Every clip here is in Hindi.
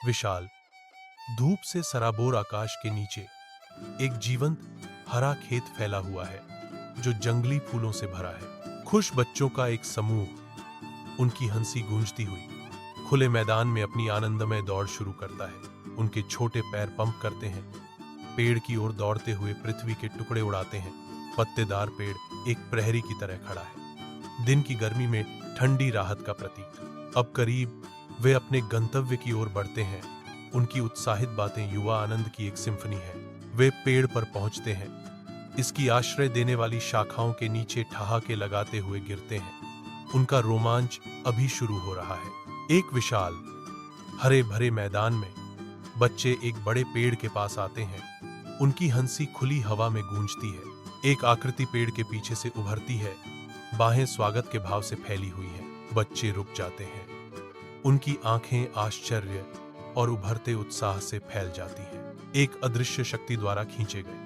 विशाल, धूप से सराबोर आकाश के नीचे एक जीवंत हरा खेत फैला हुआ है जो जंगली फूलों से भरा है। खुश बच्चों का एक समूह, उनकी हंसी गूंजती हुई खुले मैदान में अपनी आनंदमय दौड़ शुरू करता है। उनके छोटे पैर पंप करते हैं, पेड़ की ओर दौड़ते हुए पृथ्वी के टुकड़े उड़ाते हैं। पत्तेदार पेड़ एक प्रहरी की तरह खड़ा है, दिन की गर्मी में ठंडी राहत का प्रतीक। अब करीब वे अपने गंतव्य की ओर बढ़ते हैं। उनकी उत्साहित बातें युवा आनंद की एक सिम्फनी है। वे पेड़ पर पहुंचते हैं, इसकी आश्रय देने वाली शाखाओं के नीचे ठहाके लगाते हुए गिरते हैं। उनका रोमांच अभी शुरू हो रहा है। एक विशाल हरे भरे मैदान में बच्चे एक बड़े पेड़ के पास आते हैं। उनकी हंसी खुली हवा में गूंजती है। एक आकृति पेड़ के पीछे से उभरती है, बाहें स्वागत के भाव से फैली हुई हैं। बच्चे रुक जाते हैं, उनकी आंखें आश्चर्य और उभरते उत्साह से फैल जाती हैं। एक अदृश्य शक्ति द्वारा खींचे गए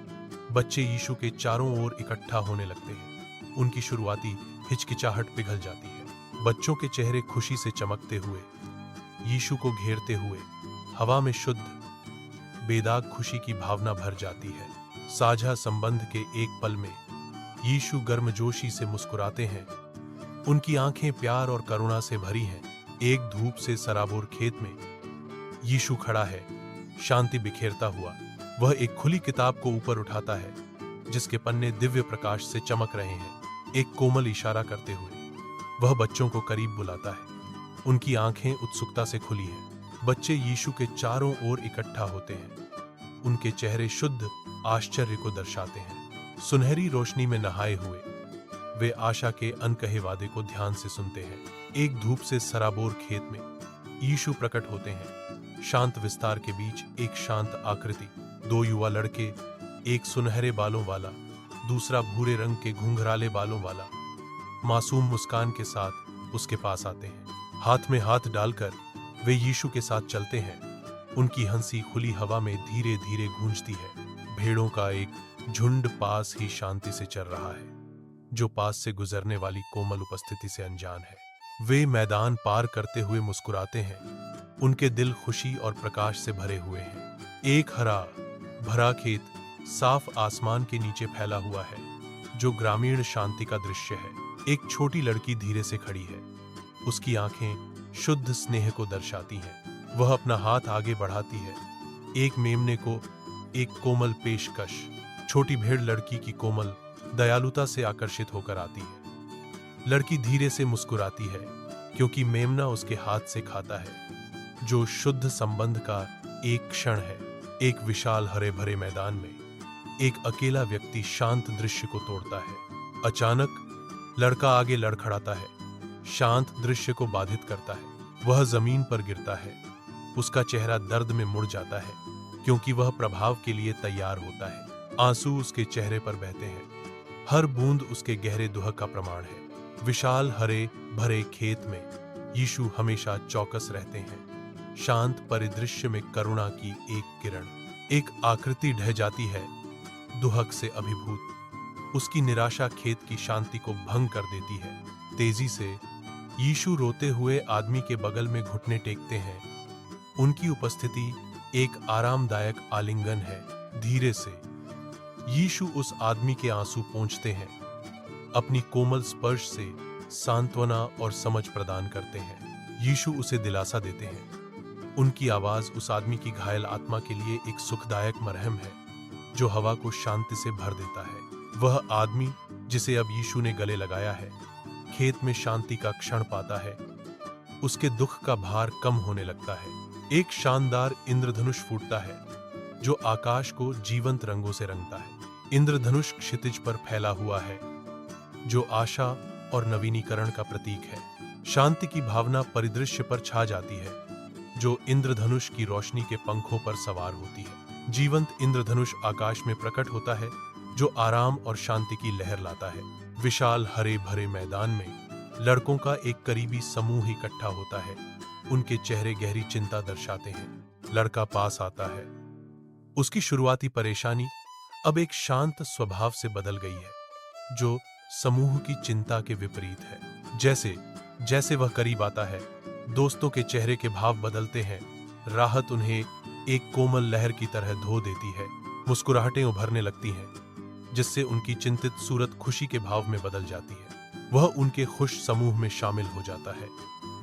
बच्चे यीशु के चारों ओर इकट्ठा होने लगते हैं। उनकी शुरुआती हिचकिचाहट पिघल जाती है। बच्चों के चेहरे खुशी से चमकते हुए यीशु को घेरते हुए हवा में शुद्ध बेदाग खुशी की भावना भर जाती है। साझा संबंध के एक पल में यीशु गर्मजोशी से मुस्कुराते हैं। उनकी आंखें प्यार और करुणा से भरी हैं। एक धूप से सराबोर खेत में यीशु खड़ा है, शांति बिखेरता हुआ। वह एक खुली किताब को ऊपर उठाता है जिसके पन्ने दिव्य प्रकाश से चमक रहे हैं। एक कोमल इशारा करते हुए वह बच्चों को करीब बुलाता है। उनकी आंखें उत्सुकता से खुली हैं। बच्चे यीशु के चारों ओर इकट्ठा होते हैं। उनके चेहरे शुद्ध आश्चर्य को दर्शाते हैं। सुनहरी रोशनी में नहाए हुए वे आशा के अनकहे वादे को ध्यान से सुनते हैं। एक धूप से सराबोर खेत में यीशु प्रकट होते हैं। शांत विस्तार के बीच एक शांत आकृति, दो युवा लड़के, एक सुनहरे बालों वाला, दूसरा भूरे रंग के घुंघराले बालों वाला, मासूम मुस्कान के साथ उसके पास आते हैं। हाथ में हाथ डालकर वे यीशु के साथ चलते हैं। उनकी हंसी खुली हवा में धीरे धीरे गूंजती है। भेड़ों का एक झुंड पास ही शांति से चल रहा है, जो पास से गुजरने वाली कोमल उपस्थिति से अनजान है। वे मैदान पार करते हुए मुस्कुराते हैं। उनके दिल खुशी और प्रकाश से भरे हुए हैं। एक हरा भरा खेत साफ आसमान के नीचे फैला हुआ है, जो ग्रामीण शांति का दृश्य है। एक छोटी लड़की धीरे से खड़ी है। उसकी आंखें शुद्ध स्नेह को दर्शाती हैं। वह अपना हाथ आगे बढ़ाती है। एक मेमने को एक कोमल पेशकश। छोटी भेड़ लड़की की कोमल दयालुता से आकर्षित होकर आती है। लड़की धीरे से मुस्कुराती है क्योंकि मेमना उसके हाथ से खाता है, जो शुद्ध संबंध का एक क्षण है। एक विशाल हरे भरे मैदान में एक अकेला व्यक्ति शांत दृश्य को तोड़ता है। अचानक लड़का आगे लड़खड़ाता है, शांत दृश्य को बाधित करता है। वह जमीन पर गिरता है। उसका चेहरा दर्द में मुड़ जाता है क्योंकि वह प्रभाव के लिए तैयार होता है। आंसू उसके चेहरे पर बहते हैं। हर बूंद उसके गहरे दुख का प्रमाण है। विशाल हरे भरे खेत में यीशु हमेशा चौकस रहते हैं। शांत परिदृश्य में करुणा की एक किरण। एक आकृति ढह जाती है, दुहक से अभिभूत। उसकी निराशा खेत की शांति को भंग कर देती है। तेजी से यीशु रोते हुए आदमी के बगल में घुटने टेकते हैं। उनकी उपस्थिति एक आरामदायक आलिंगन है। धीरे से यीशु उस आदमी के आंसू पोंछते हैं। अपनी कोमल स्पर्श से सांत्वना और समझ प्रदान करते हैं। यीशु उसे दिलासा देते हैं। उनकी आवाज उस आदमी की घायल आत्मा के लिए एक सुखदायक मरहम है, जो हवा को शांति से भर देता है। वह आदमी जिसे अब यीशु ने गले लगाया है, खेत में शांति का क्षण पाता है। उसके दुख का भार कम होने लगता है। एक शानदार इंद्रधनुष फूटता है, जो आकाश को जीवंत रंगों से रंगता है। इंद्रधनुष क्षितिज पर फैला हुआ है, जो आशा और नवीनीकरण का प्रतीक है। शांति की भावना परिदृश्य पर छा जाती है, जो इंद्रधनुष की रोशनी के पंखों पर सवार होती है। जीवंत इंद्रधनुष आकाश में प्रकट होता है, जो आराम और शांति की लहर लाता है। विशाल हरे भरे मैदान में लड़कों का एक करीबी समूह इकट्ठा होता है। उनके चेहरे गहरी चिंता दर्शाते हैं। लड़का पास आता है। उसकी शुरुआती परेशानी अब एक शांत स्वभाव से बदल गई है, जो समूह की चिंता के विपरीत है। जैसे जैसे वह करीब आता है, दोस्तों के चेहरे के भाव बदलते हैं। राहत उन्हें एक कोमल लहर की तरह धो देती है। मुस्कुराहटें उभरने लगती हैं, जिससे उनकी चिंतित सूरत खुशी के भाव में बदल जाती है। वह उनके खुश समूह में शामिल हो जाता है।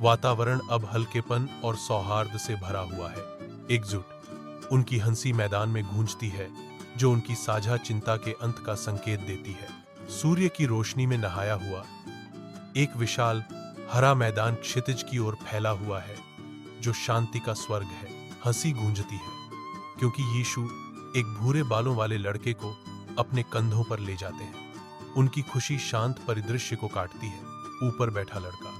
वातावरण अब हल्केपन और सौहार्द से भरा हुआ है। एकजुट उनकी हंसी मैदान में गूंजती है, जो उनकी साझा चिंता के अंत का संकेत देती है। सूर्य की रोशनी में नहाया हुआ एक विशाल हरा मैदान क्षितिज की ओर फैला हुआ है, जो शांति का स्वर्ग है। हंसी गूंजती है, क्योंकि यीशु एक भूरे बालों वाले लड़के को अपने कंधों पर ले जाते हैं। उनकी खुशी शांत परिदृश्य को काटती है। ऊपर बैठा लड़का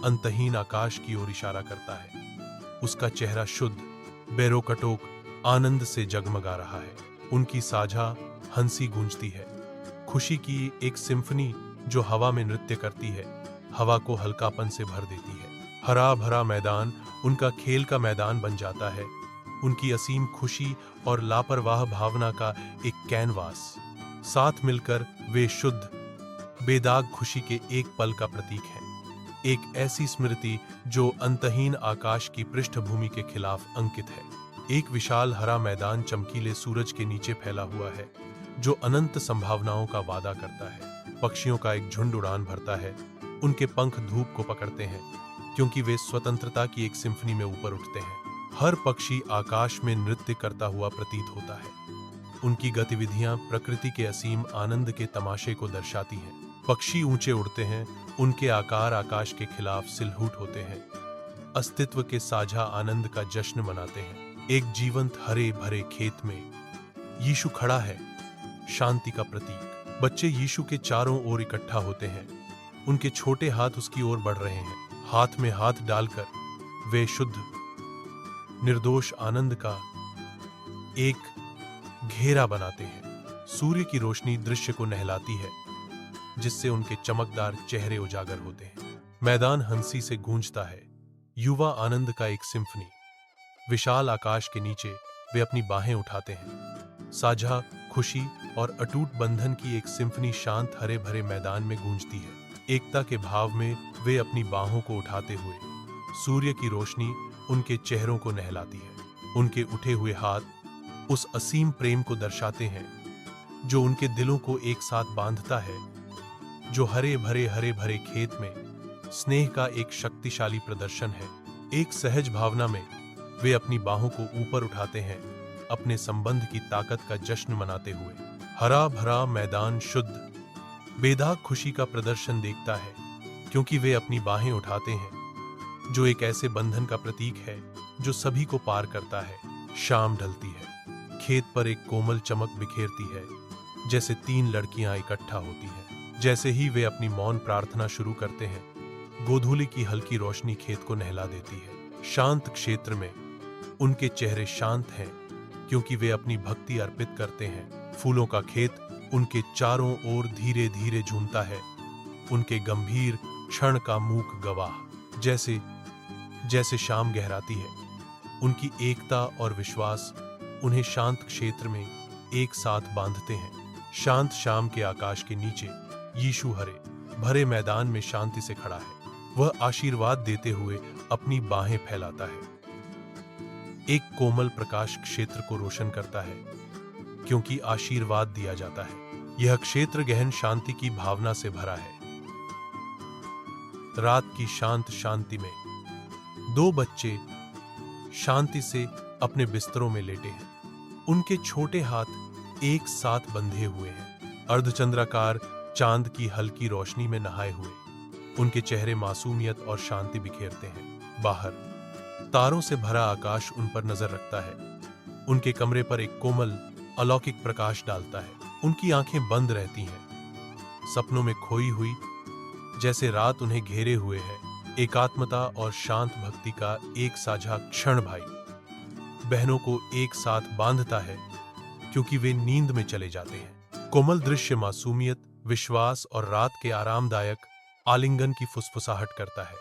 अंतहीन आकाश की ओर इशारा करता है। उसका चेहरा शुद्ध, बेरोकटोक आनंद से जगमगा रहा है। उनकी साझा हंसी गूंजती है, खुशी की एक सिम्फनी जो हवा में नृत्य करती है, हवा को हल्कापन से भर देती है। हरा भरा मैदान उनका खेल का मैदान बन जाता है, उनकी असीम खुशी और लापरवाह भावना का एक कैनवास। साथ मिलकर वे शुद्ध, बेदाग खुशी के एक पल का प्रतीक हैं। एक ऐसी स्मृति जो अंतहीन आकाश की पृष्ठभूमि के खिलाफ अंकित है। एक विशाल हरा मैदान चमकीले सूरज के नीचे फैला हुआ है, जो अनंत संभावनाओं का वादा करता है। पक्षियों का एक झुंड उड़ान भरता है। उनके पंख धूप को पकड़ते हैं, क्योंकि वे स्वतंत्रता की एक सिम्फनी में ऊपर उठते हैं। हर पक्षी आकाश में नृत्य करता हुआ प्रतीत होता है। उनकी गतिविधियां प्रकृति के असीम आनंद के तमाशे को दर्शाती हैं। पक्षी ऊंचे उड़ते हैं, उनके आकार आकाश के खिलाफ सिलहूट होते हैं, अस्तित्व के साझा आनंद का जश्न मनाते हैं। एक जीवंत हरे भरे खेत में यीशु खड़ा है, शांति का प्रतीक। बच्चे यीशु के चारों ओर इकट्ठा होते हैं। उनके छोटे हाथ उसकी ओर बढ़ रहे हैं। हाथ में हाथ डालकर वे शुद्ध, निर्दोष आनंद का एक घेरा बनाते हैं। सूर्य की रोशनी दृश्य को नहलाती है, जिससे उनके चमकदार चेहरे उजागर होते हैं। मैदान हंसी से गूंजता है, युवा आनंद का एक सिम्फनी। विशाल आकाश के नीचे वे अपनी बाहें उठाते हैं। साझा खुशी और अटूट बंधन की एक सिम्फनी शांत हरे भरे मैदान में गूंजती है। एकता के भाव में वे अपनी बाहों को उठाते हुए सूर्य की रोशनी उनके चेहरों को नहलाती है। उनके उठे हुए हाथ उस असीम प्रेम को दर्शाते हैं, जो उनके दिलों को एक साथ बांधता है, जो हरे भरे खेत में स्नेह का एक शक्तिशाली प्रदर्शन है। एक सहज भावना में वे अपनी बाहों को ऊपर उठाते हैं, अपने संबंध की ताकत का जश्न मनाते हुए। हरा भरा मैदान शुद्ध, बेदाग खुशी का प्रदर्शन देखता है, क्योंकि वे अपनी बाहें उठाते हैं, जो एक ऐसे बंधन का प्रतीक है जो सभी को पार करता है। शाम ढलती है, खेत पर एक कोमल चमक बिखेरती है, जैसे 3 लड़कियां इकट्ठा होती हैं। जैसे ही वे अपनी मौन प्रार्थना शुरू करते हैं, गोधूली की हल्की रोशनी खेत को नहला देती है। शांत क्षेत्र में उनके चेहरे शांत हैं, क्योंकि वे अपनी भक्ति अर्पित करते हैं। फूलों का खेत उनके चारों ओर धीरे धीरे झूमता है, उनके गंभीर क्षण का मूक गवाह। जैसे जैसे शाम गहराती है, उनकी एकता और विश्वास उन्हें शांत क्षेत्र में एक साथ बांधते हैं। शांत शाम के आकाश के नीचे यीशु हरे भरे मैदान में शांति से खड़ा है। वह आशीर्वाद देते हुए अपनी बाहें फैलाता है। एक कोमल प्रकाश क्षेत्र को रोशन करता है, क्योंकि आशीर्वाद दिया जाता है। यह क्षेत्र गहन शांति की भावना से भरा है। रात की शांत शांति में 2 बच्चे शांति से अपने बिस्तरों में लेटे हैं। उनके छोटे हाथ एक साथ बंधे हुए हैं, अर्धचंद्राकार चांद की हल्की रोशनी में नहाए हुए। उनके चेहरे मासूमियत और शांति बिखेरते हैं। बाहर तारों से भरा आकाश उन पर नजर रखता है। उनके कमरे पर एक कोमल अलौकिक प्रकाश डालता है। उनकी आंखें बंद रहती हैं, सपनों में खोई हुई, जैसे रात उन्हें घेरे हुए है। एकात्मता और शांत भक्ति का एक साझा क्षण भाई बहनों को एक साथ बांधता है, क्योंकि वे नींद में चले जाते हैं। कोमल दृश्य मासूमियत, विश्वास और रात के आरामदायक आलिंगन की फुसफुसाहट करता है।